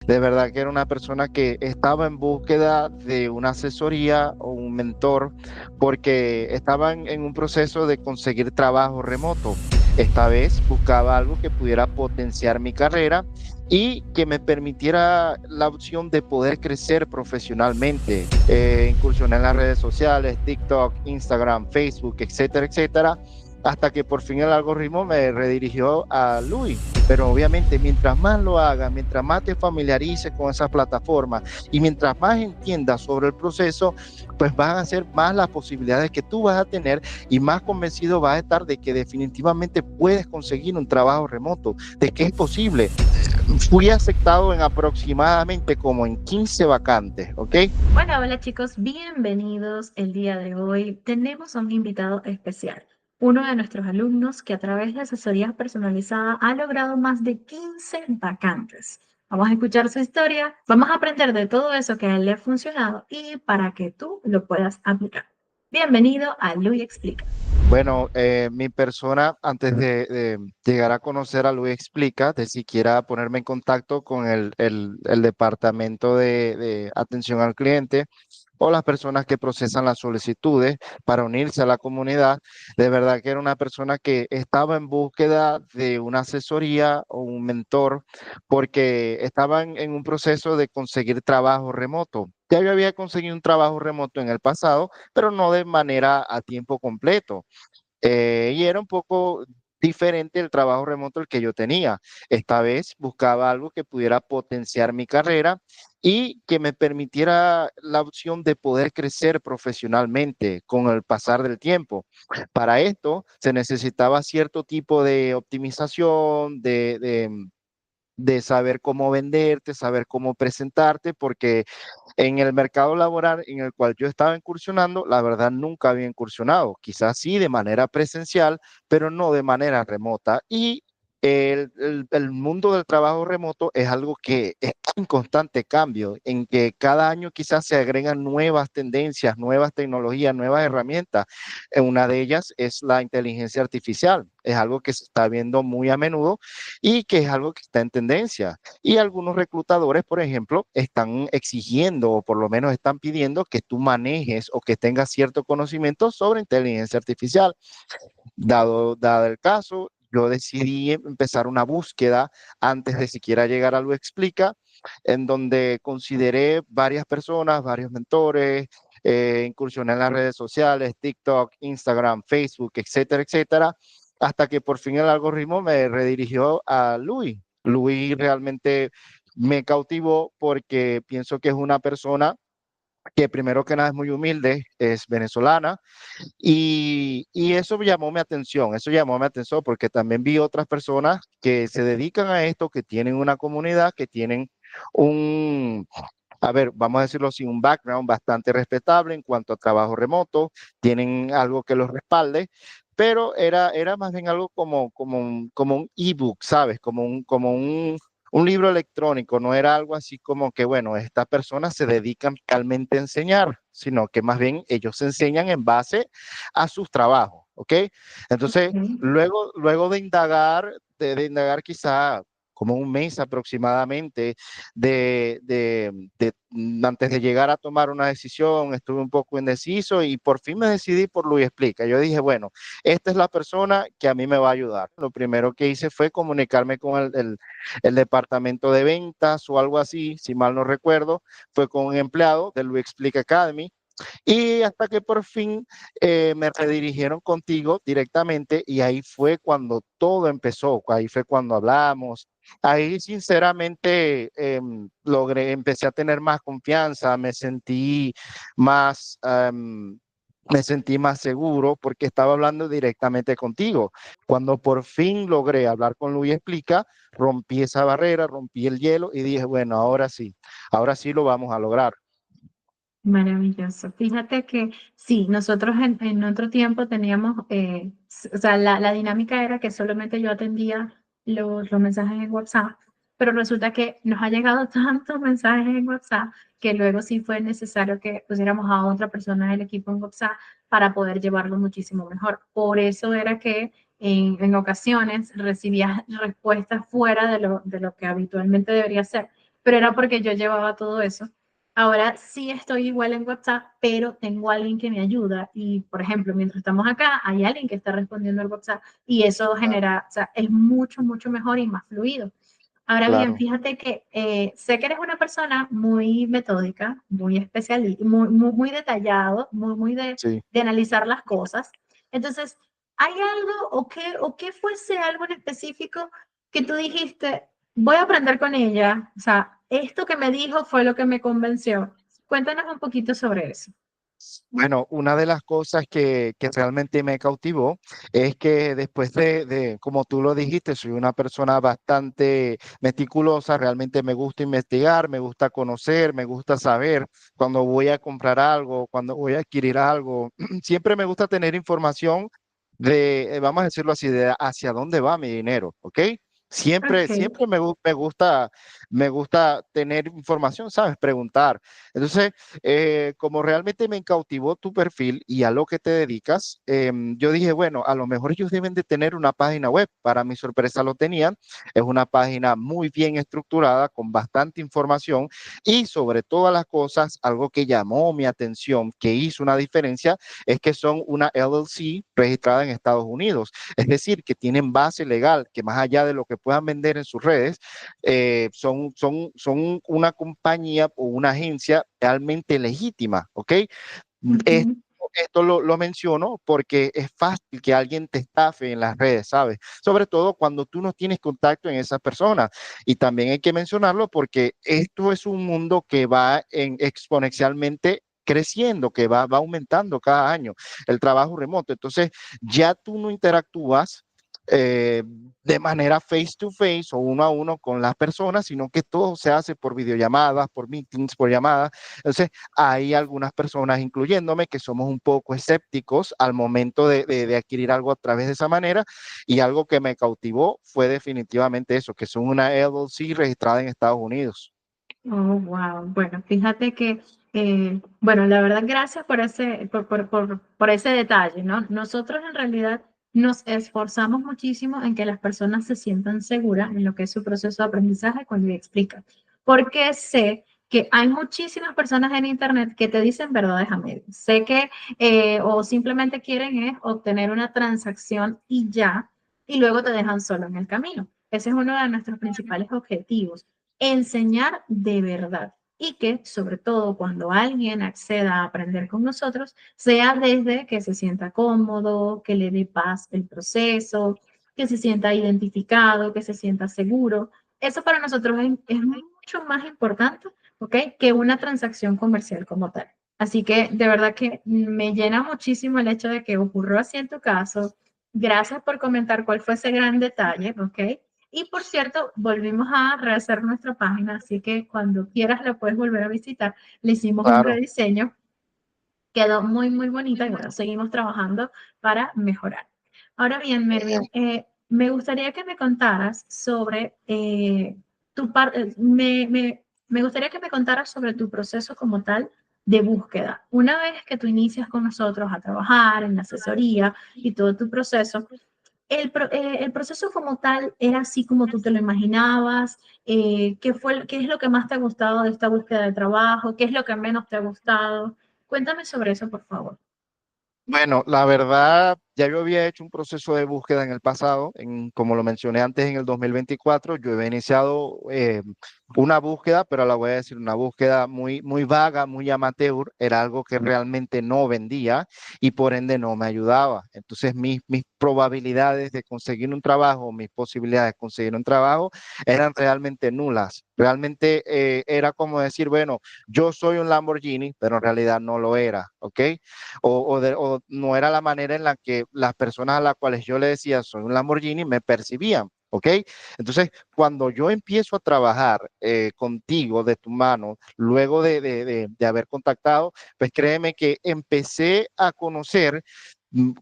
De verdad que era una persona que estaba en búsqueda de una asesoría o un mentor porque estaba en un proceso de conseguir trabajo remoto. Esta vez buscaba algo que pudiera potenciar mi carrera y que me permitiera la opción de poder crecer profesionalmente. Incursioné en las redes sociales, TikTok, Instagram, Facebook, etcétera, etcétera, hasta que por fin el algoritmo me redirigió a Luis. Pero obviamente, mientras más lo hagas, mientras más te familiarices con esas plataformas y mientras más entiendas sobre el proceso, pues van a ser más las posibilidades que tú vas a tener y más convencido vas a estar de que definitivamente puedes conseguir un trabajo remoto, de que es posible. Fui aceptado en aproximadamente como en 15 vacantes, ¿ok? Hola, hola chicos, bienvenidos. El día de hoy tenemos a un invitado especial, uno de nuestros alumnos que a través de asesoría personalizada ha logrado más de 15 vacantes. Vamos a escuchar su historia, vamos a aprender de todo eso que a él le ha funcionado y para que tú lo puedas aplicar. Bienvenido a Luis Explica. Bueno, mi persona, antes de llegar a conocer a Luis Explica, de siquiera ponerme en contacto con el departamento de atención al cliente o las personas que procesan las solicitudes para unirse a la comunidad, de verdad que era una persona que estaba en búsqueda de una asesoría o un mentor porque estaba en un proceso de conseguir trabajo remoto. Ya yo había conseguido un trabajo remoto en el pasado, pero no de manera a tiempo completo. Y era un poco diferente el trabajo remoto el que yo tenía. Esta vez buscaba algo que pudiera potenciar mi carrera y que me permitiera la opción de poder crecer profesionalmente con el pasar del tiempo. Para esto se necesitaba cierto tipo de optimización, de saber cómo venderte, saber cómo presentarte, porque en el mercado laboral en el cual yo estaba incursionando, la verdad nunca había incursionado, quizás sí de manera presencial, pero no de manera remota. Y el mundo del trabajo remoto es algo que está en constante cambio, en que cada año quizás se agregan nuevas tendencias, nuevas tecnologías, nuevas herramientas. Una de ellas es la inteligencia artificial. Es algo que se está viendo muy a menudo y que es algo que está en tendencia. Y algunos reclutadores, por ejemplo, están exigiendo o por lo menos están pidiendo que tú manejes o que tengas cierto conocimiento sobre inteligencia artificial. Dado el caso, yo decidí empezar una búsqueda antes de siquiera llegar a Lo Explica, en donde consideré varias personas, varios mentores, incursioné en las redes sociales, TikTok, Instagram, Facebook, etcétera, etcétera, hasta que por fin el algoritmo me redirigió a Luis. Luis realmente me cautivó porque pienso que es una persona que primero que nada es muy humilde, es venezolana, y eso llamó mi atención, eso llamó mi atención porque también vi otras personas que se dedican a esto, que tienen una comunidad, que tienen un, a ver, vamos a decirlo así, un background bastante respetable en cuanto a trabajo remoto, tienen algo que los respalde, pero era más bien algo como un ebook, ¿sabes? Un libro electrónico, no era algo así como que, bueno, estas personas se dedican realmente a enseñar, sino que más bien ellos se enseñan en base a sus trabajos, ¿ok? Entonces, luego de indagar quizá como un mes aproximadamente, antes de llegar a tomar una decisión, estuve un poco indeciso y por fin me decidí por Luis Explica. Yo dije, bueno, esta es la persona que a mí me va a ayudar. Lo primero que hice fue comunicarme con el departamento de ventas o algo así, si mal no recuerdo, fue con un empleado de Luis Explica Academy. Y hasta que por fin me redirigieron contigo directamente y ahí fue cuando todo empezó, ahí fue cuando hablamos, ahí sinceramente empecé a tener más confianza, más, me sentí más seguro porque estaba hablando directamente contigo. Cuando por fin logré hablar con Luis Explica, rompí esa barrera, rompí el hielo y dije, bueno, ahora sí lo vamos a lograr. Maravilloso. Fíjate que sí, nosotros en otro tiempo teníamos, o sea, la dinámica era que solamente yo atendía los mensajes en WhatsApp, pero resulta que nos ha llegado tantos mensajes en WhatsApp que luego sí fue necesario que pusiéramos a otra persona del equipo en WhatsApp para poder llevarlo muchísimo mejor. Por eso era que en ocasiones recibía respuestas fuera de lo que habitualmente debería ser. pero era porque yo llevaba todo eso. Ahora sí estoy igual en WhatsApp, pero tengo a alguien que me ayuda y, por ejemplo, mientras estamos acá, hay alguien que está respondiendo el WhatsApp y eso Claro, genera, o sea, es mucho, mucho mejor y más fluido. Ahora bien, claro, fíjate que sé que eres una persona muy metódica, muy especial, muy, muy, muy detallado, muy, muy sí. de analizar las cosas. Entonces, ¿hay algo o qué fuese algo en específico que tú dijiste, voy a aprender con ella? O sea, esto que me dijo fue lo que me convenció. Cuéntanos un poquito sobre eso. Bueno, una de las cosas que realmente me cautivó es que después como tú lo dijiste, soy una persona bastante meticulosa, realmente me gusta investigar, me gusta conocer, me gusta saber cuando voy a comprar algo, cuando voy a adquirir algo, siempre me gusta tener información vamos a decirlo así, de hacia dónde va mi dinero, ¿ok? Siempre, Ok. siempre me gusta tener información, ¿sabes? Preguntar. Entonces, como realmente me cautivó tu perfil y a lo que te dedicas, yo dije, bueno, a lo mejor ellos deben de tener una página web. Para mi sorpresa lo tenían. Es una página muy bien estructurada, con bastante información y sobre todas las cosas, algo que llamó mi atención, que hizo una diferencia, es que son una LLC registrada en Estados Unidos. Es decir, que tienen base legal, que más allá de lo que puedan vender en sus redes, son una compañía o una agencia realmente legítima, ¿ok? Esto, Ujú, esto lo menciono porque es fácil que alguien te estafe en las redes, ¿sabes? Sobre todo cuando tú no tienes contacto en esa persona. Y también hay que mencionarlo porque esto es un mundo que va exponencialmente creciendo, que va aumentando cada año, el trabajo remoto. Entonces, ya tú no interactúas de manera face to face o uno a uno con las personas, sino que todo se hace por videollamadas, por meetings, por llamadas. Entonces, hay algunas personas, incluyéndome, que somos un poco escépticos al momento de adquirir algo a través de esa manera, y algo que me cautivó fue definitivamente eso, que son una LLC registrada en Estados Unidos. oh, wow. Bueno, fíjate que, bueno, la verdad, gracias por por ese detalle, ¿no? Nosotros en realidad nos esforzamos muchísimo en que las personas se sientan seguras en lo que es su proceso de aprendizaje cuando le explican. Porque sé que hay muchísimas personas en Internet que te dicen verdades a medias. Sé que, o simplemente quieren es obtener una transacción y ya, y luego te dejan solo en el camino. Ese es uno de nuestros principales objetivos, enseñar de verdad y que sobre todo cuando alguien acceda a aprender con nosotros, sea desde que se sienta cómodo, que le dé paz el proceso, que se sienta identificado, que se sienta seguro. Eso para nosotros es mucho más importante, ¿ok? Que una transacción comercial como tal. Así que de verdad que me llena muchísimo el hecho de que ocurrió así en tu caso. Gracias por comentar cuál fue ese gran detalle, ¿ok? Y por cierto, volvimos a rehacer nuestra página, así que cuando quieras la puedes volver a visitar. Le hicimos un Claro, rediseño, quedó muy, muy bonita y bueno, seguimos trabajando para mejorar. Ahora bien, Mervin, me gustaría que me contaras sobre tu parte, me gustaría que me contaras sobre tu proceso como tal de búsqueda. Una vez que tú inicias con nosotros a trabajar en la asesoría y todo tu proceso, el proceso como tal era así como tú te lo imaginabas. ¿Qué es lo que más te ha gustado de esta búsqueda de trabajo? ¿Qué es lo que menos te ha gustado? Cuéntame sobre eso, por favor. bueno, la verdad, ya yo había hecho un proceso de búsqueda en el pasado, como lo mencioné antes, en el 2024, yo había iniciado una búsqueda, pero la voy a decir, una búsqueda muy, muy vaga, muy amateur, era algo que realmente no vendía y por ende no me ayudaba. Entonces, mis probabilidades de conseguir un trabajo, mis posibilidades de conseguir un trabajo eran realmente nulas. Realmente era como decir, bueno, yo soy un Lamborghini, pero en realidad no lo era, ¿ok? O no era la manera en la que las personas a las cuales yo le decía soy un Lamborghini me percibían. ¿Ok? Entonces, cuando yo empiezo a trabajar contigo de tu mano, luego de haber contactado, pues créeme que empecé a conocer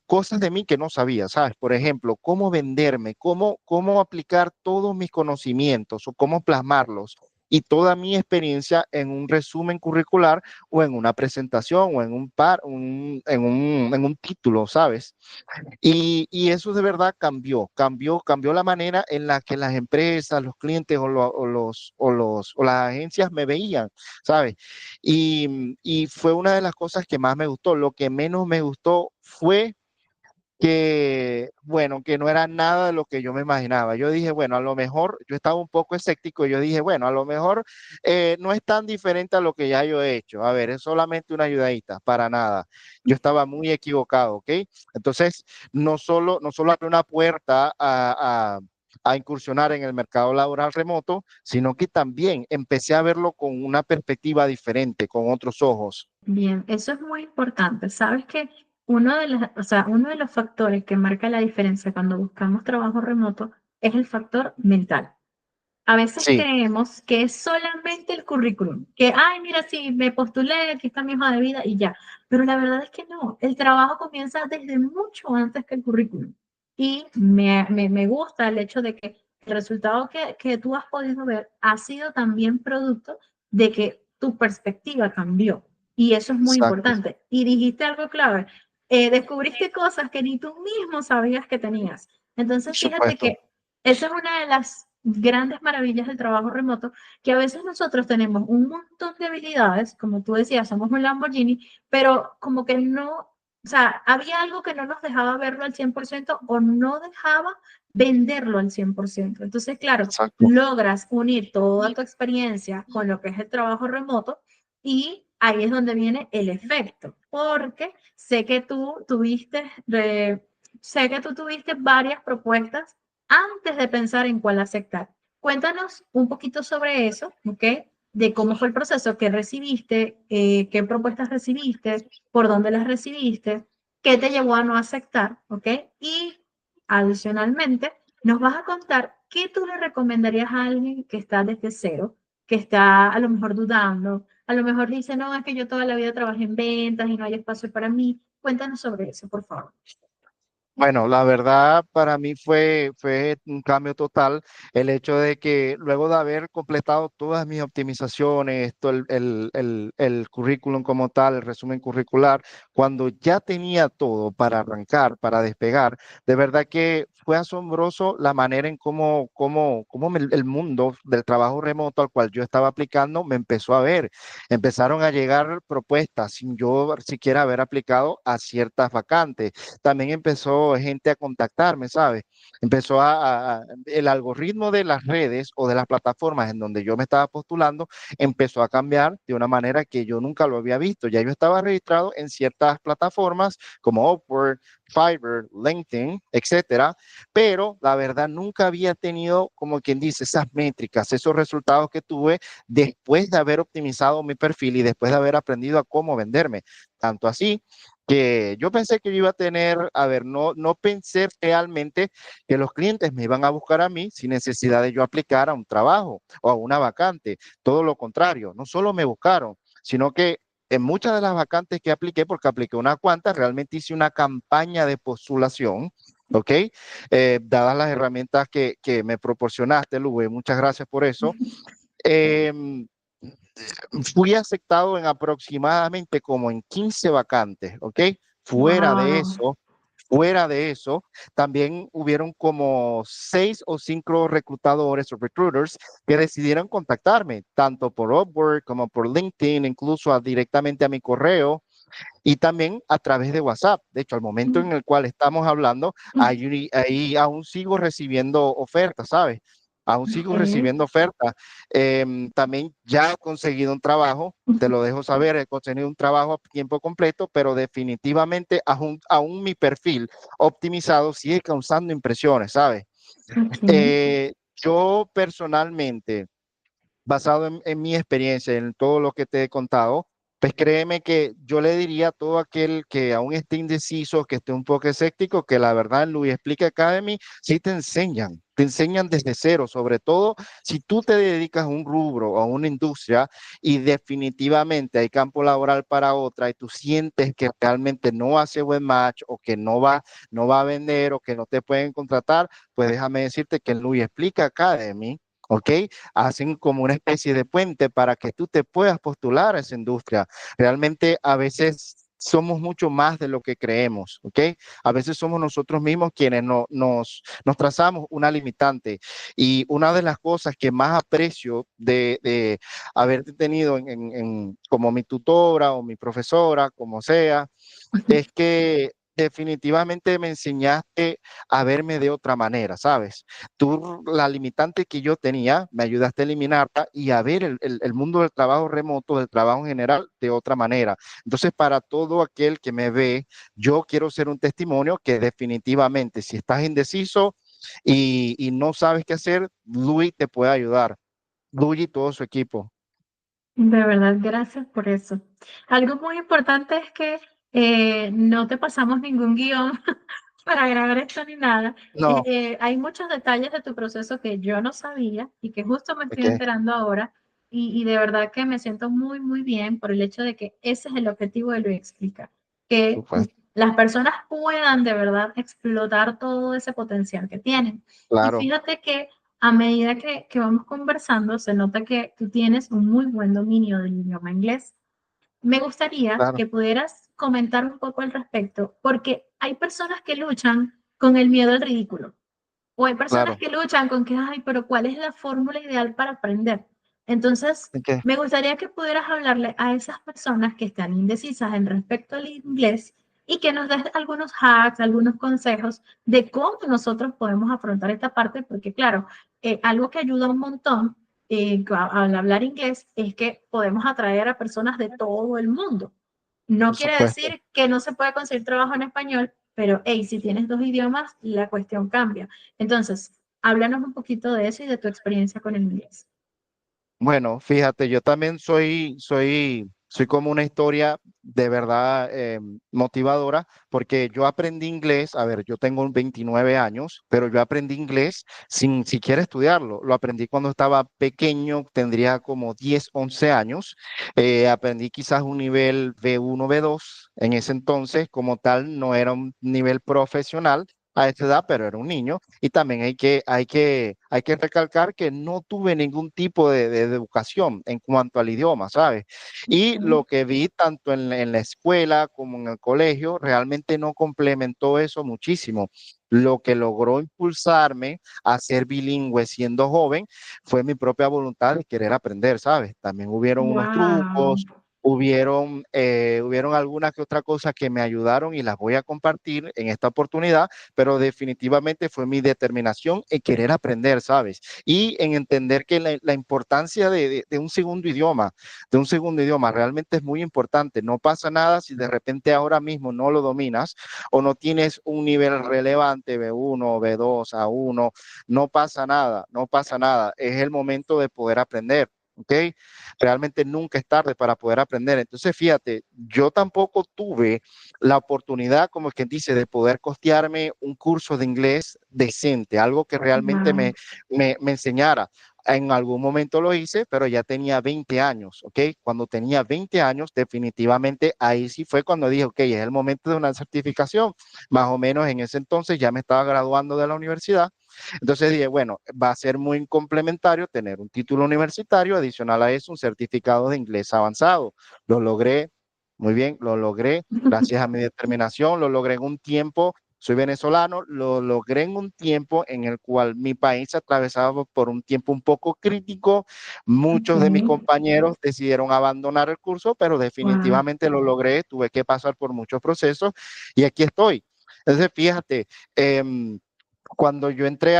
cosas de mí que no sabía, ¿sabes? Por ejemplo, cómo venderme, cómo aplicar todos mis conocimientos o cómo plasmarlos y toda mi experiencia en un resumen curricular o en una presentación o en en un título, ¿sabes? Y eso de verdad cambió la manera en la que las empresas, los clientes o las agencias me veían, ¿sabes? Y fue una de las cosas que más me gustó. Lo que menos me gustó fue que, bueno, que no era nada de lo que yo me imaginaba. Yo dije, bueno, a lo mejor, yo estaba un poco escéptico, yo dije, bueno, a lo mejor no es tan diferente a lo que ya yo he hecho. A ver, es solamente una ayudadita, para nada. Yo estaba muy equivocado, ¿ok? Entonces, no solo abrió una puerta a incursionar en el mercado laboral remoto, sino que también empecé a verlo con una perspectiva diferente, con otros ojos. Bien, eso es muy importante. Sabes que o sea, uno de los factores que marca la diferencia cuando buscamos trabajo remoto es el factor mental. A veces Sí, creemos que es solamente el currículum, que, ay, mira, sí, me postulé, aquí está mi hoja de vida y ya. Pero la verdad es que no, el trabajo comienza desde mucho antes que el currículum. Y me gusta el hecho de que el resultado que tú has podido ver ha sido también producto de que tu perspectiva cambió. Y eso es muy exacto, importante. Y dijiste algo clave, descubriste cosas que ni tú mismo sabías que tenías. por Entonces, fíjate supuesto. que esa es una de las grandes maravillas del trabajo remoto, que a veces nosotros tenemos un montón de habilidades, como tú decías, somos un Lamborghini, pero como que no, o sea, había algo que no nos dejaba verlo al 100% o no dejaba venderlo al 100%. Entonces, claro, Exacto. logras unir toda tu experiencia con lo que es el trabajo remoto y ahí es donde viene el efecto, porque sé que tú tuviste varias propuestas antes de pensar en cuál aceptar. Cuéntanos un poquito sobre eso, ¿ok? De cómo fue el proceso, qué recibiste, qué propuestas recibiste, por dónde las recibiste, qué te llevó a no aceptar, ¿ok? Y adicionalmente, nos vas a contar qué tú le recomendarías a alguien que está desde cero, que está a lo mejor dudando, a lo mejor dice, no, es que yo toda la vida trabajé en ventas y no hay espacio para mí. Cuéntanos sobre eso, por favor. Bueno, la verdad para mí fue un cambio total el hecho de que luego de haber completado todas mis optimizaciones, todo el currículum como tal, el resumen curricular, cuando ya tenía todo para arrancar, para despegar, de verdad que fue asombroso la manera en el mundo del trabajo remoto al cual yo estaba aplicando me empezó a ver. Empezaron a llegar propuestas sin yo siquiera haber aplicado a ciertas vacantes. También empezó gente a contactarme, ¿sabes? Empezó el algoritmo de las redes o de las plataformas en donde yo me estaba postulando, empezó a cambiar de una manera que yo nunca lo había visto. Ya yo estaba registrado en ciertas plataformas como Upwork, Fiverr, LinkedIn, etcétera, pero la verdad nunca había tenido, como quien dice, esas métricas, esos resultados que tuve después de haber optimizado mi perfil y después de haber aprendido a cómo venderme. Tanto así que yo pensé que yo iba a tener, a ver, no pensé realmente que los clientes me iban a buscar a mí sin necesidad de yo aplicar a un trabajo o a una vacante. Todo lo contrario, no solo me buscaron, sino que en muchas de las vacantes que apliqué, porque apliqué unas cuantas, realmente hice una campaña de postulación. ¿Ok? Dadas las herramientas que me proporcionaste, Luis, muchas gracias por eso. Em, Fui aceptado en aproximadamente como en 15 vacantes, ¿ok? Fuera de Wow. eso, fuera de eso, también hubieron como 6 o 5 reclutadores o recruiters que decidieron contactarme, tanto por Upwork como por LinkedIn, incluso directamente a mi correo y también a través de WhatsApp. De hecho, al momento en el cual estamos hablando, ahí aún sigo recibiendo ofertas, ¿sabes? Aún sigo Ok. recibiendo ofertas. También ya he conseguido un trabajo, te lo dejo saber, he conseguido un trabajo a tiempo completo, pero definitivamente aún mi perfil optimizado sigue causando impresiones, ¿sabes? Ok. Yo personalmente basado en mi experiencia, en todo lo que te he contado, pues créeme que yo le diría a todo aquel que aún esté indeciso, que esté un poco escéptico, que la verdad en Louis Explica Academy sí te enseñan desde cero, sobre todo si tú te dedicas a un rubro o a una industria y definitivamente hay campo laboral para otra y tú sientes que realmente no hace buen match o que no va a vender o que no te pueden contratar, pues déjame decirte que en Louis Explica Academy ¿ok? Hacen como una especie de puente para que tú te puedas postular a esa industria. Realmente a veces somos mucho más de lo que creemos, ¿ok? A veces somos nosotros mismos quienes nos trazamos una limitante. Y una de las cosas que más aprecio de haberte tenido como mi tutora o mi profesora, como sea, es que definitivamente me enseñaste a verme de otra manera, ¿sabes? Tú, la limitante que yo tenía, me ayudaste a eliminarla y a ver el mundo del trabajo remoto, del trabajo en general, de otra manera. Entonces, para todo aquel que me ve, yo quiero ser un testimonio que definitivamente, si estás indeciso y no sabes qué hacer, Luis te puede ayudar. Luis y todo su equipo. De verdad, gracias por eso. Algo muy importante es que no te pasamos ningún guión para grabar esto ni nada. No, Hay muchos detalles de tu proceso que yo no sabía y que justo me estoy ok, enterando ahora y de verdad que me siento muy, muy bien por el hecho de que ese es el objetivo de Lo Explica, que pues, las personas puedan de verdad explotar todo ese potencial que tienen. Y claro, fíjate que a medida que vamos conversando, se nota que tú tienes un muy buen dominio del idioma inglés. Me gustaría claro, que pudieras comentar un poco al respecto, porque hay personas que luchan con el miedo al ridículo, o hay personas claro. que luchan con que, ay, pero ¿cuál es la fórmula ideal para aprender? Entonces, Ok, me gustaría que pudieras hablarle a esas personas que están indecisas en respecto al inglés y que nos des algunos hacks, algunos consejos de cómo nosotros podemos afrontar esta parte, porque claro, algo que ayuda un montón al hablar inglés es que podemos atraer a personas de todo el mundo. No por quiere supuesto. decir que no se puede conseguir trabajo en español, pero hey, si tienes dos idiomas, la cuestión cambia. Entonces, háblanos un poquito de eso y de tu experiencia con el inglés. Bueno, fíjate, yo también soy como una historia de verdad motivadora, porque yo aprendí inglés, a ver, yo tengo 29 años, pero yo aprendí inglés sin siquiera estudiarlo. Lo aprendí cuando estaba pequeño, tendría como 10, 11 años. Aprendí quizás un nivel B1, B2 en ese entonces, como tal, no era un nivel profesional a esa edad, pero era un niño. Y también hay que recalcar que no tuve ningún tipo de educación en cuanto al idioma, ¿sabes? Y lo que vi tanto en la escuela como en el colegio realmente no complementó eso muchísimo. Lo que logró impulsarme a ser bilingüe siendo joven fue mi propia voluntad de querer aprender, ¿sabes? También hubieron unos Wow, trucos, hubieron alguna que otra cosa que me ayudaron y las voy a compartir en esta oportunidad, pero definitivamente fue mi determinación en querer aprender, ¿sabes? Y en entender que la importancia de un segundo idioma, realmente es muy importante. No pasa nada si de repente ahora mismo no lo dominas o no tienes un nivel relevante, B1, B2, A1, no pasa nada, no pasa nada. Es el momento de poder aprender. ¿Ok? Realmente nunca es tarde para poder aprender. Entonces, fíjate, yo tampoco tuve la oportunidad, como quien dice, de poder costearme un curso de inglés decente, algo que realmente wow, me enseñara. En algún momento lo hice, pero ya tenía 20 años, ¿ok? Cuando tenía 20 años, definitivamente ahí sí fue cuando dije, ok, es el momento de una certificación. Más o menos en ese entonces ya me estaba graduando de la universidad. Entonces dije, bueno, va a ser muy complementario tener un título universitario, adicional a eso, un certificado de inglés avanzado. Lo logré, muy bien, lo logré gracias a mi determinación, lo logré en un tiempo, soy venezolano, lo logré en un tiempo en el cual mi país atravesaba por un tiempo un poco crítico. Muchos de mis ok, compañeros decidieron abandonar el curso, pero wow, definitivamente lo logré, tuve que pasar por muchos procesos y aquí estoy. Entonces, fíjate, eh, cuando yo entré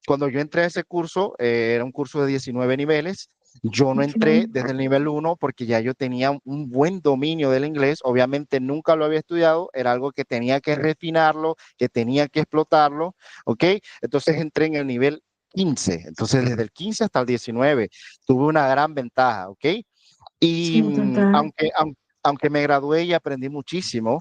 cuando yo entré a ese curso, era un curso de 19 niveles. Yo no entré ok, desde el nivel uno porque ya yo tenía un buen dominio del inglés. Obviamente nunca lo había estudiado, era algo que tenía que refinarlo, que tenía que explotarlo, ¿ok? Entonces entré en el nivel 15. Entonces desde el 15 hasta el 19 tuve una gran ventaja, ¿ok? Y sí, total, aunque me gradué y aprendí muchísimo,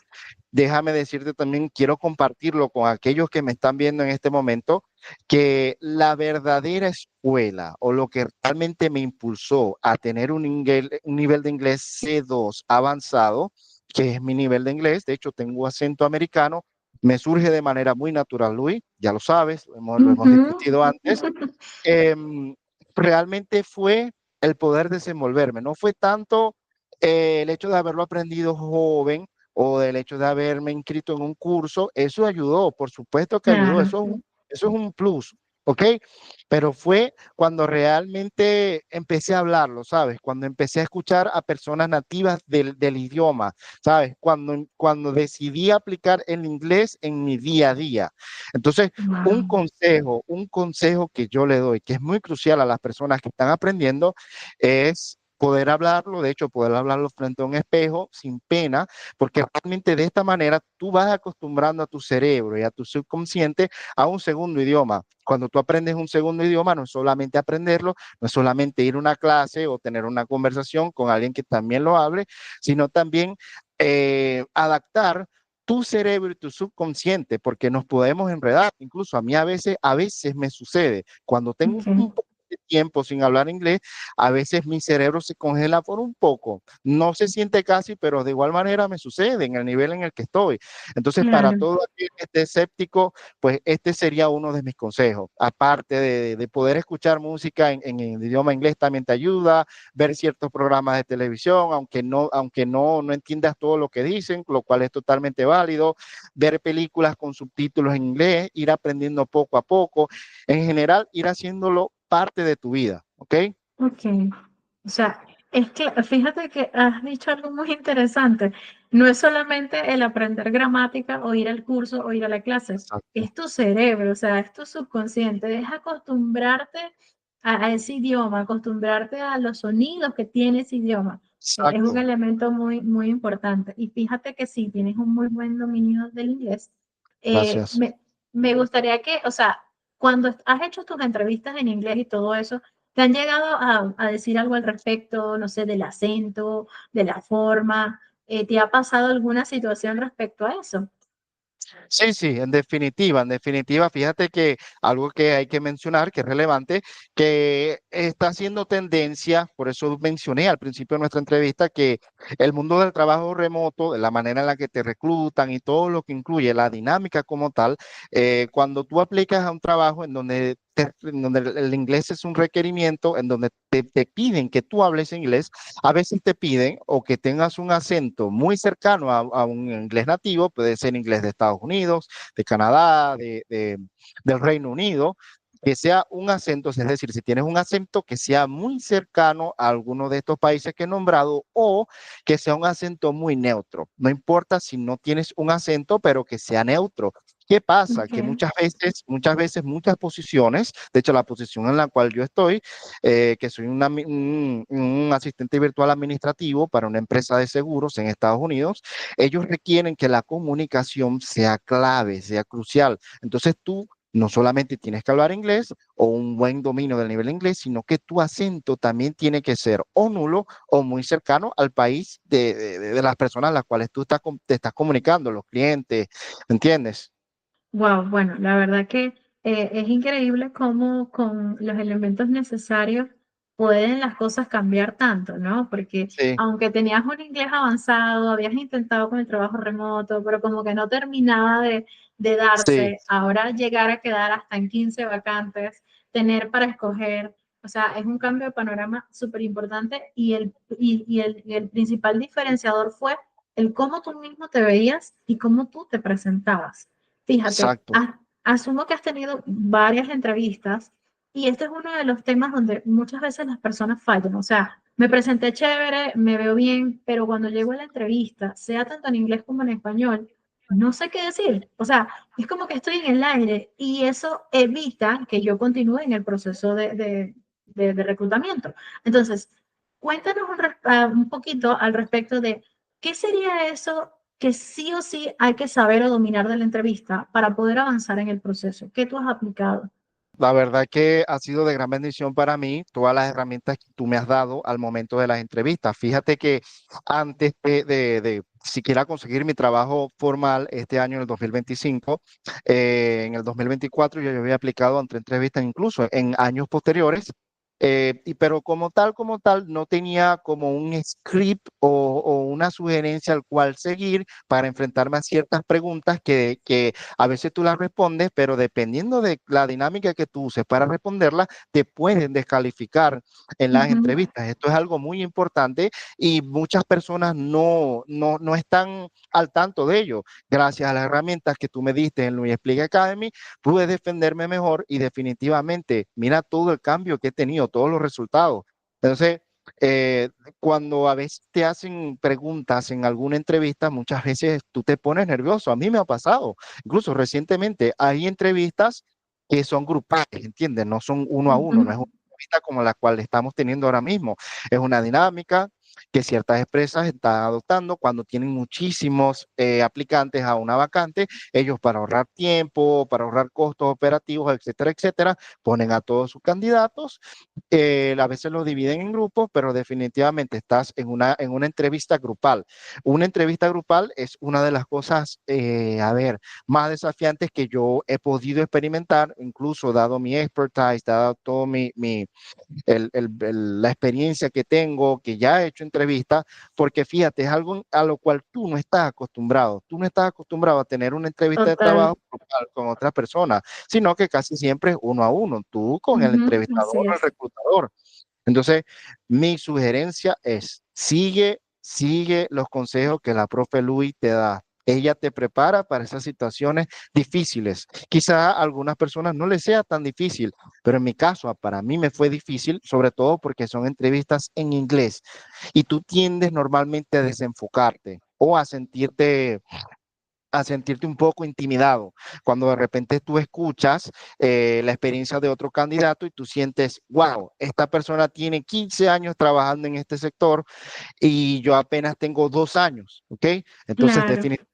déjame decirte también, quiero compartirlo con aquellos que me están viendo en este momento, que la verdadera escuela o lo que realmente me impulsó a tener un nivel de inglés C2 avanzado, que es mi nivel de inglés, de hecho tengo acento americano, me surge de manera muy natural, Luis, ya lo sabes, lo hemos Ujú. discutido antes. Em, Realmente fue el poder desenvolverme, no fue tanto el hecho de haberlo aprendido joven o del hecho de haberme inscrito en un curso, eso ayudó, por supuesto que ayudó, Claro, eso es un plus, ¿ok? Pero fue cuando realmente empecé a hablarlo, ¿sabes? Cuando empecé a escuchar a personas nativas del idioma, ¿sabes? Cuando decidí aplicar el inglés en mi día a día. Entonces, wow, un consejo que yo le doy, que es muy crucial a las personas que están aprendiendo, es poder hablarlo, de hecho, poder hablarlo frente a un espejo sin pena, porque realmente de esta manera tú vas acostumbrando a tu cerebro y a tu subconsciente a un segundo idioma. Cuando tú aprendes un segundo idioma, no es solamente aprenderlo, no es solamente ir a una clase o tener una conversación con alguien que también lo hable, sino también adaptar tu cerebro y tu subconsciente, porque nos podemos enredar. Incluso a veces me sucede, cuando tengo un ok, poco de tiempo sin hablar inglés, a veces mi cerebro se congela por un poco. No se siente casi, pero de igual manera me sucede en el nivel en el que estoy. Entonces, para claro, todo aquel que esté escéptico, pues este sería uno de mis consejos. Aparte de poder escuchar música en el idioma inglés, también te ayuda ver ciertos programas de televisión, no entiendas todo lo que dicen, lo cual es totalmente válido, ver películas con subtítulos en inglés, ir aprendiendo poco a poco, en general, ir haciéndolo parte de tu vida, ¿ok? ok. O sea, es que fíjate que has dicho algo muy interesante. No es solamente el aprender gramática o ir al curso o ir a la clase, Exacto, es tu cerebro, o sea, es tu subconsciente. Es acostumbrarte a ese idioma, acostumbrarte a los sonidos que tiene ese idioma. Es un exacto. elemento muy, muy importante. Y fíjate que si tienes un muy buen dominio del inglés, eh, Gracias. me, me gustaría que, o sea, cuando has hecho tus entrevistas en inglés y todo eso, ¿te han llegado a decir algo al respecto, no sé, del acento, de la forma? ¿Te ha pasado alguna situación respecto a eso? Sí, sí, en definitiva, fíjate que algo que hay que mencionar, que es relevante, que está haciendo tendencia, por eso mencioné al principio de nuestra entrevista, que el mundo del trabajo remoto, la manera en la que te reclutan y todo lo que incluye la dinámica como tal, cuando tú aplicas a un trabajo en donde el inglés es un requerimiento, en donde te piden que tú hables inglés, a veces te piden o que tengas un acento muy cercano a un inglés nativo, puede ser inglés de Estados Unidos, de Canadá, del Reino Unido, que sea un acento, es decir, si tienes un acento que sea muy cercano a alguno de estos países que he nombrado o que sea un acento muy neutro. No importa si no tienes un acento, pero que sea neutro. ¿Qué pasa? Ok, Que muchas posiciones, de hecho la posición en la cual yo estoy, que soy un asistente virtual administrativo para una empresa de seguros en Estados Unidos, ellos requieren que la comunicación sea clave, sea crucial. Entonces tú no solamente tienes que hablar inglés o un buen dominio del nivel de inglés, sino que tu acento también tiene que ser o nulo o muy cercano al país de las personas a las cuales te estás comunicando, los clientes, ¿entiendes? wow, bueno, la verdad que es increíble cómo con los elementos necesarios pueden las cosas cambiar tanto, ¿no? Porque Sí, aunque tenías un inglés avanzado, habías intentado con el trabajo remoto, pero como que no terminaba de sí, darse, ahora llegar a quedar hasta en 15 vacantes, tener para escoger, o sea, es un cambio de panorama súper importante y el principal diferenciador fue el cómo tú mismo te veías y cómo tú te presentabas. Fíjate, exacto. asumo que has tenido varias entrevistas y este es uno de los temas donde muchas veces las personas fallan. O sea, me presenté chévere, me veo bien, pero cuando llego a la entrevista, sea tanto en inglés como en español, no sé qué decir. O sea, es como que estoy en el aire y eso evita que yo continúe en el proceso de reclutamiento. Entonces, cuéntanos un poquito al respecto de qué sería eso que sí o sí hay que saber o dominar de la entrevista para poder avanzar en el proceso. ¿Qué tú has aplicado? La verdad que ha sido de gran bendición para mí todas las herramientas que tú me has dado al momento de las entrevistas. Fíjate que antes de siquiera conseguir mi trabajo formal este año, en el 2025, en el 2024 yo había aplicado entre entrevistas incluso en años posteriores Pero como tal, no tenía como un script o una sugerencia al cual seguir para enfrentarme a ciertas preguntas que a veces tú las respondes, pero dependiendo de la dinámica que tú uses para responderla, te pueden descalificar en las Ujú, entrevistas. Esto es algo muy importante y muchas personas no están al tanto de ello. Gracias a las herramientas que tú me diste en Luis Explica Academy, pude defenderme mejor y definitivamente, mira todo el cambio que he tenido, todos los resultados. Entonces, eh, cuando a veces te hacen preguntas en alguna entrevista, muchas veces tú te pones nervioso. A mí me ha pasado. Incluso recientemente hay entrevistas que son grupales, ¿entiendes? No son uno a uno, no es ujú. una entrevista como la cual estamos teniendo ahora mismo. Es una dinámica que ciertas empresas están adoptando cuando tienen muchísimos aplicantes a una vacante. Ellos para ahorrar tiempo, para ahorrar costos operativos, etcétera, etcétera, ponen a todos sus candidatos, a veces los dividen en grupos, pero definitivamente estás en una entrevista grupal. Una entrevista grupal es una de las cosas, a ver, más desafiantes que yo he podido experimentar, incluso dado mi expertise, dado todo la experiencia que tengo, que ya he hecho entrevistas, porque fíjate, es algo a lo cual tú no estás acostumbrado. Tú no estás acostumbrado a tener una entrevista de Total. trabajo con otra persona, sino que casi siempre es uno a uno, tú con el Ujú, así entrevistador o el es. reclutador. Entonces, mi sugerencia es, sigue los consejos que la profe Luis te da. Ella te prepara para esas situaciones difíciles. Quizá a algunas personas no les sea tan difícil, pero en mi caso, para mí me fue difícil, sobre todo porque son entrevistas en inglés y tú tiendes normalmente a desenfocarte o a sentirte un poco intimidado cuando de repente tú escuchas la experiencia de otro candidato y tú sientes, wow, esta persona tiene 15 años trabajando en este sector y yo apenas tengo 2 años, ¿ok? Entonces, Claro. definitivamente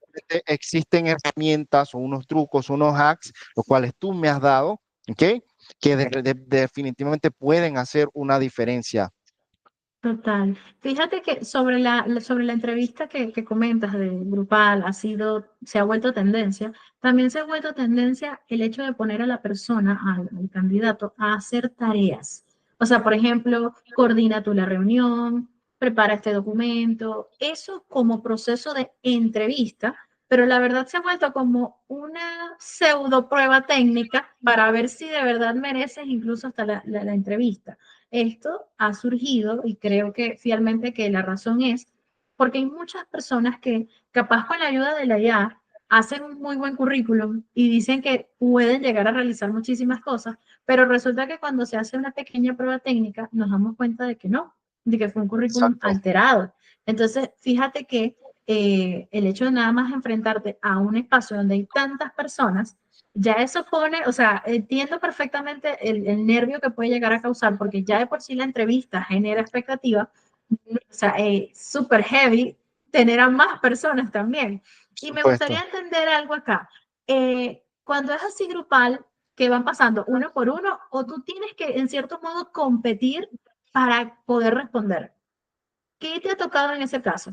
existen herramientas o unos trucos, unos hacks, los cuales tú me has dado, ¿ok? Que definitivamente pueden hacer una diferencia. Total. Fíjate que sobre la entrevista que comentas de grupal se ha vuelto tendencia. También se ha vuelto tendencia el hecho de poner a la persona, al candidato, a hacer tareas. O sea, por ejemplo, coordina tú la reunión, prepara este documento. Eso como proceso de entrevista, pero la verdad se ha vuelto como una pseudo prueba técnica para ver si de verdad mereces incluso hasta la entrevista. Esto ha surgido y creo que fielmente que la razón es porque hay muchas personas que capaz con la ayuda de la IA hacen un muy buen currículum y dicen que pueden llegar a realizar muchísimas cosas, pero resulta que cuando se hace una pequeña prueba técnica nos damos cuenta de que no, de que fue un currículum Exacto. alterado. Entonces, fíjate que el hecho de nada más enfrentarte a un espacio donde hay tantas personas, ya eso pone, o sea, entiendo perfectamente el nervio que puede llegar a causar, porque ya de por sí la entrevista genera expectativa, o sea, súper heavy tener a más personas también. Por Y me gustaría supuesto. entender algo acá. Cuando es así grupal, que van pasando uno por uno, o tú tienes que, en cierto modo, competir para poder responder. ¿Qué te ha tocado en ese caso?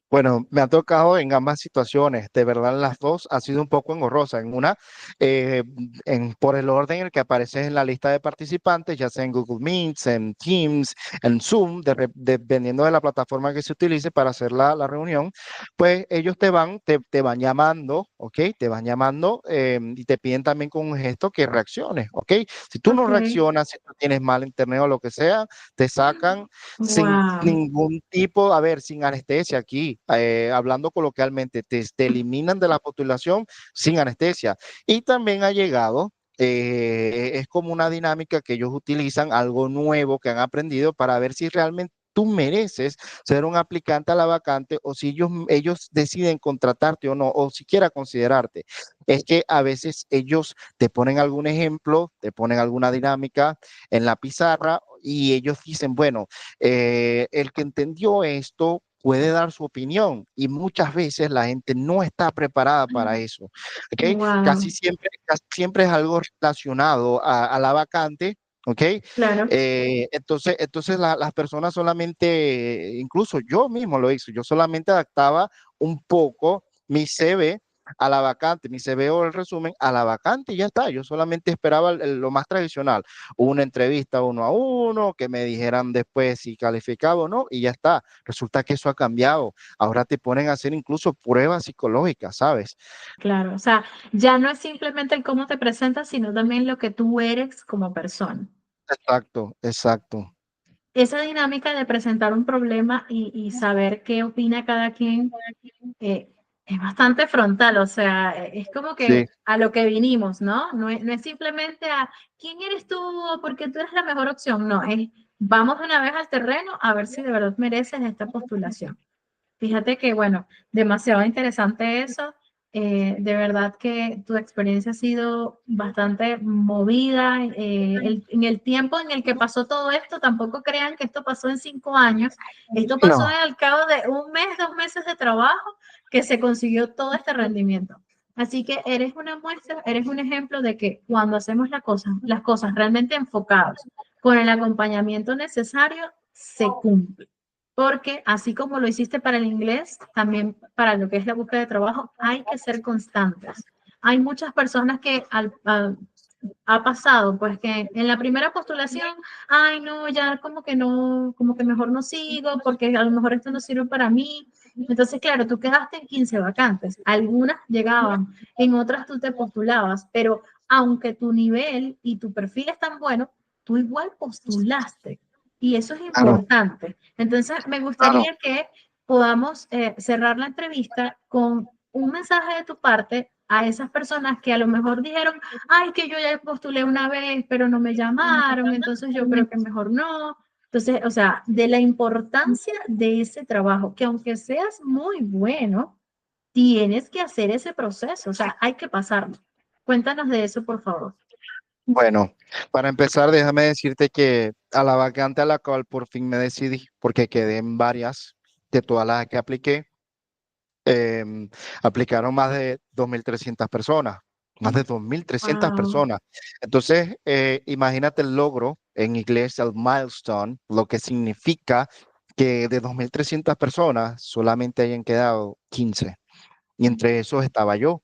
Bueno, me ha tocado en ambas situaciones, de verdad las dos ha sido un poco engorrosa. En una, eh, por el orden en el que apareces en la lista de participantes, ya sea en Google Meets, en Teams, en Zoom, dependiendo de la plataforma que se utilice para hacer la reunión, pues ellos te van llamando, ¿ok? Te van llamando y te piden también con un gesto que reacciones, ¿ok? Si tú no Ok. reaccionas, si tú tienes mal internet o lo que sea, te sacan sin Wow. ningún tipo, a ver, sin anestesia aquí, hablando coloquialmente, te eliminan de la postulación sin anestesia. Y también ha llegado, es como una dinámica que ellos utilizan, algo nuevo que han aprendido para ver si realmente tú mereces ser un aplicante a la vacante o si ellos deciden contratarte o no, o siquiera considerarte. Es que a veces ellos te ponen algún ejemplo, te ponen alguna dinámica en la pizarra y ellos dicen, bueno, el que entendió esto puede dar su opinión y muchas veces la gente no está preparada para eso. ¿Ok? Wow. Casi siempre es algo relacionado a la vacante. ¿Ok? Claro. Entonces las personas solamente, incluso yo mismo lo hice, yo solamente adaptaba un poco mi CV a la vacante, mi CV o el resumen a la vacante y ya está. Yo solamente esperaba lo más tradicional, una entrevista uno a uno, que me dijeran después si calificaba o no y ya está. Resulta que eso ha cambiado. Ahora te ponen a hacer incluso pruebas psicológicas, ¿sabes? Claro, o sea, ya no es simplemente el cómo te presentas, sino también lo que tú eres como persona. Exacto, exacto. Esa dinámica de presentar un problema y saber qué opina cada quien eh, es bastante frontal, o sea, es como Sí, que a lo que vinimos, ¿no? No es simplemente a quién eres tú o porque tú eres la mejor opción, no, es vamos de una vez al terreno a ver si de verdad mereces esta postulación. Fíjate que, bueno, demasiado interesante eso. De verdad que tu experiencia ha sido bastante movida. En el tiempo en el que pasó todo esto, tampoco crean que esto pasó en 5 años. Esto pasó no, en el cabo de un mes, 2 meses de trabajo que se consiguió todo este rendimiento. Así que eres una muestra, eres un ejemplo de que cuando hacemos las cosas realmente enfocados, con el acompañamiento necesario, se cumple. Porque así como lo hiciste para el inglés, también para lo que es la búsqueda de trabajo, hay que ser constantes. Hay muchas personas que ha pasado, pues que en la primera postulación, ay, no, ya como que no, como que mejor no sigo, porque a lo mejor esto no sirve para mí. Entonces, claro, tú quedaste en 15 vacantes, algunas llegaban, en otras tú te postulabas, pero aunque tu nivel y tu perfil es tan bueno, tú igual postulaste. Y eso es claro, importante. Entonces, me claro. gustaría que podamos cerrar la entrevista con un mensaje de tu parte a esas personas que a lo mejor dijeron, ay, que yo ya postulé una vez, pero no me llamaron, entonces yo creo que mejor no. Entonces, o sea, de la importancia de ese trabajo, que aunque seas muy bueno, tienes que hacer ese proceso, o sea, hay que pasarlo. Cuéntanos de eso, por favor. Bueno, para empezar, déjame decirte que a la vacante a la cual por fin me decidí, porque quedé en varias de todas las que apliqué, aplicaron más de 2.300 personas, más de 2.300 Wow. personas. Entonces, imagínate el logro, en inglés el milestone, lo que significa que de 2.300 personas solamente hayan quedado 15, y entre esos estaba yo.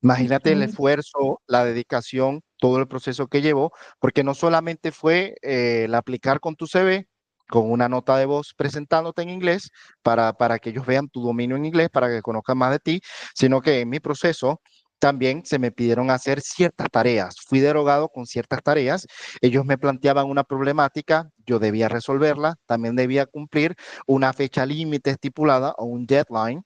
Imagínate el Okay. esfuerzo, la dedicación, todo el proceso que llevó, porque no solamente fue el aplicar con tu CV, con una nota de voz presentándote en inglés para que ellos vean tu dominio en inglés, para que conozcan más de ti, sino que en mi proceso también se me pidieron hacer ciertas tareas. Fui derogado con ciertas tareas. Ellos me planteaban una problemática, yo debía resolverla, también debía cumplir una fecha límite estipulada o un deadline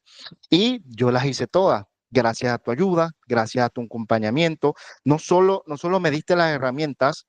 y yo las hice todas. Gracias a tu ayuda, gracias a tu acompañamiento, no solo me diste las herramientas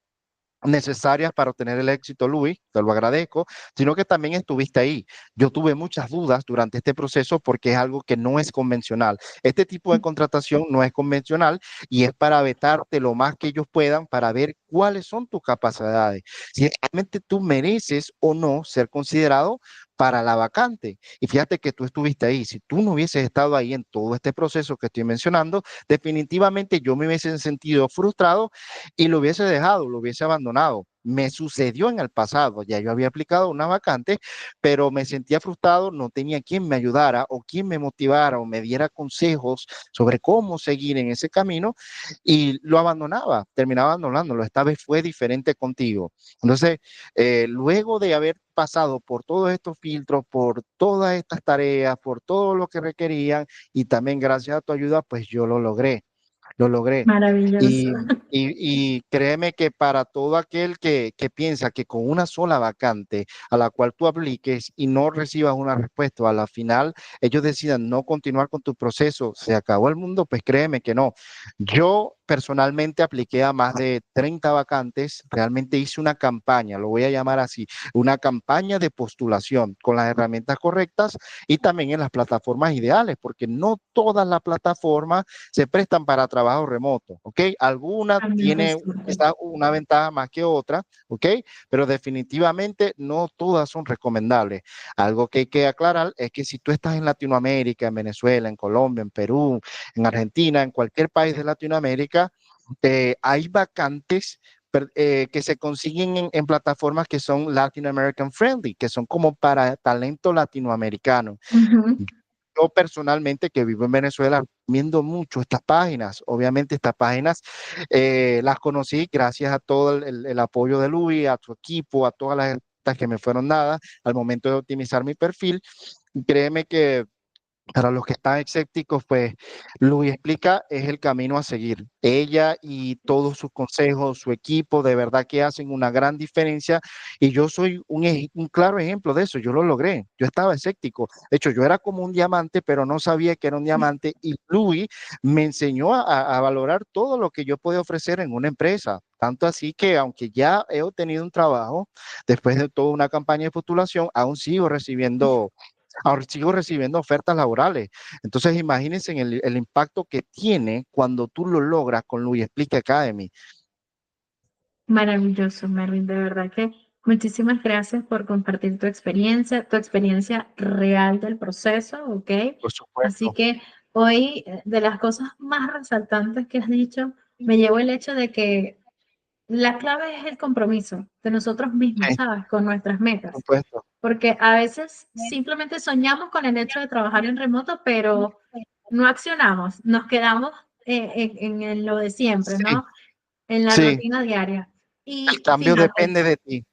necesarias para obtener el éxito, Luis, te lo agradezco, sino que también estuviste ahí. Yo tuve muchas dudas durante este proceso porque es algo que no es convencional. Este tipo de contratación no es convencional y es para vetarte lo más que ellos puedan para ver cuáles son tus capacidades, si realmente tú mereces o no ser considerado para la vacante. Y fíjate que tú estuviste ahí. Si tú no hubieses estado ahí en todo este proceso que estoy mencionando, definitivamente yo me hubiese sentido frustrado y lo hubiese dejado, lo hubiese abandonado. Me sucedió en el pasado, ya yo había aplicado una vacante, pero me sentía frustrado, no tenía quien me ayudara o quien me motivara o me diera consejos sobre cómo seguir en ese camino y lo abandonaba, terminaba abandonándolo. Esta vez fue diferente contigo. Entonces, luego de haber pasado por todos estos filtros, por todas estas tareas, por todo lo que requerían y también gracias a tu ayuda, pues yo lo logré. Lo logré. Maravilloso. Y créeme que para todo aquel que piensa que con una sola vacante a la cual tú apliques y no recibas una respuesta, a la final ellos decidan no continuar con tu proceso, se acabó el mundo, pues créeme que no. Yo personalmente apliqué a más de 30 vacantes, realmente hice una campaña, lo voy a llamar así, una campaña de postulación con las herramientas correctas y también en las plataformas ideales, porque no todas las plataformas se prestan para trabajo remoto, ¿ok? Algunas También tienen resulta. quizás una ventaja más que otra, ¿ok? Pero definitivamente no todas son recomendables. Algo que hay que aclarar es que si tú estás en Latinoamérica, en Venezuela, en Colombia, en Perú, en Argentina, en cualquier país de Latinoamérica, hay vacantes que se consiguen en plataformas que son Latin American friendly, que son como para talento latinoamericano. Ujú. yo personalmente que vivo en Venezuela, recomiendo mucho estas páginas. Obviamente estas páginas las conocí gracias a todo el apoyo de Luis, a su equipo, a todas las herramientas que me fueron dadas al momento de optimizar mi perfil. Y créeme que para los que están escépticos, pues Luis Explica es el camino a seguir. Ella y todos sus consejos, su equipo, de verdad que hacen una gran diferencia y yo soy un claro ejemplo de eso. Yo lo logré. Yo estaba escéptico. De hecho, yo era como un diamante, pero no sabía que era un diamante y Luis me enseñó a valorar todo lo que yo podía ofrecer en una empresa. Tanto así que aunque ya he obtenido un trabajo, después de toda una campaña de postulación, aún sigo recibiendo ofertas laborales. Entonces, imagínense en el impacto que tiene cuando tú lo logras con Luis Explica Academy. Maravilloso, Mervin, de verdad que muchísimas gracias por compartir tu experiencia real del proceso, ¿ok? Por Así supuesto. que hoy, de las cosas más resaltantes que has dicho, me llevo el hecho de que la clave es el compromiso de nosotros mismos, Sí, ¿sabes? Con nuestras por metas. supuesto. Porque a veces simplemente soñamos con el hecho de trabajar en remoto, pero no accionamos, nos quedamos en lo de siempre, Sí, ¿no? En la sí. rutina diaria. El Y cambio fíjate, depende de ti,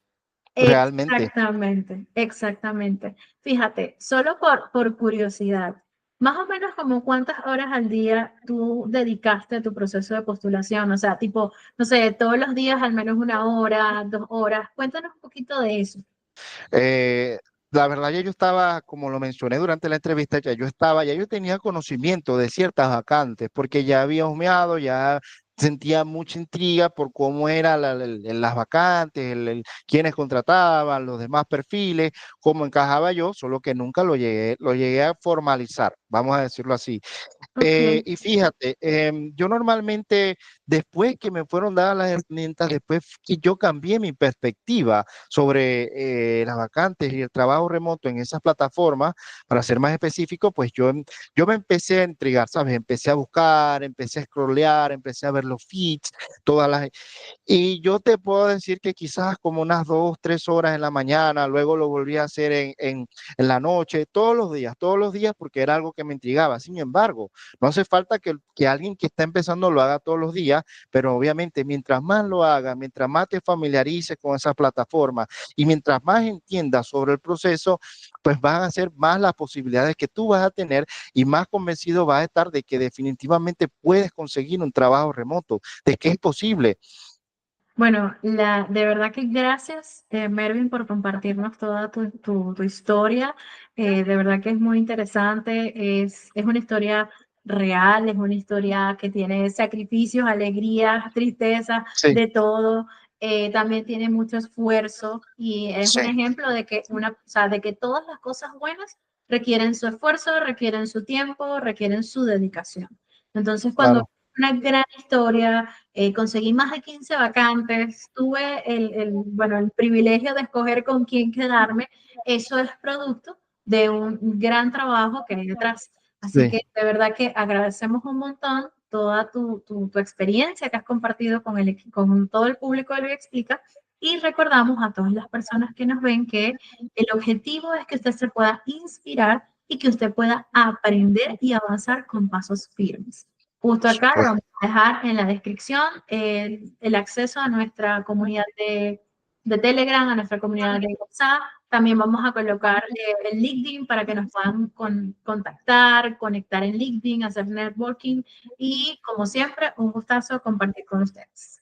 realmente. exactamente, exactamente. Fíjate, solo por curiosidad, más o menos como cuántas horas al día tú dedicaste a tu proceso de postulación, o sea, tipo, no sé, todos los días al menos 1 hora, 2 horas. Cuéntanos un poquito de eso. Eh, la verdad, ya yo estaba, como lo mencioné durante la entrevista, ya yo tenía conocimiento de ciertas vacantes, porque ya había humeado, ya sentía mucha intriga por cómo eran las vacantes, quiénes contrataban, los demás perfiles, cómo encajaba yo, solo que nunca lo llegué a formalizar, vamos a decirlo así. Ok, Y fíjate, yo normalmente, después que me fueron dadas las herramientas, después que yo cambié mi perspectiva sobre las vacantes y el trabajo remoto en esas plataformas, para ser más específico, pues yo me empecé a intrigar, ¿sabes? Empecé a buscar, empecé a scrollear, empecé a ver los feeds, todas las y yo te puedo decir que quizás como unas 2, 3 horas en la mañana, luego lo volví a hacer en la noche, todos los días, porque era algo que me intrigaba. Sin embargo, no hace falta que alguien que está empezando lo haga todos los días, pero obviamente mientras más lo haga, mientras más te familiarices con esa plataforma y mientras más entiendas sobre el proceso, pues van a ser más las posibilidades que tú vas a tener y más convencido vas a estar de que definitivamente puedes conseguir un trabajo remoto, de que es posible. bueno, de verdad que gracias, Mervin, por compartirnos toda tu historia. De verdad que es muy interesante, es una historia real, es una historia que tiene sacrificios, alegrías, tristezas, Sí, de todo. También tiene mucho esfuerzo y es sí, un ejemplo de que o sea, de que todas las cosas buenas requieren su esfuerzo, requieren su tiempo, requieren su dedicación. Entonces, cuando claro. una gran historia, conseguí más de 15 vacantes, tuve bueno, el privilegio de escoger con quién quedarme. Eso es producto de un gran trabajo que hay detrás. Así Sí, que de verdad que agradecemos un montón toda tu experiencia que has compartido con todo el público de Lo Explica y recordamos a todas las personas que nos ven que el objetivo es que usted se pueda inspirar y que usted pueda aprender y avanzar con pasos firmes. Justo acá le pues, vamos a dejar en la descripción el acceso a nuestra comunidad de Telegram, a nuestra comunidad de WhatsApp. También vamos a colocar el LinkedIn para que nos puedan contactar, conectar en LinkedIn, hacer networking y como siempre, un gustazo compartir con ustedes.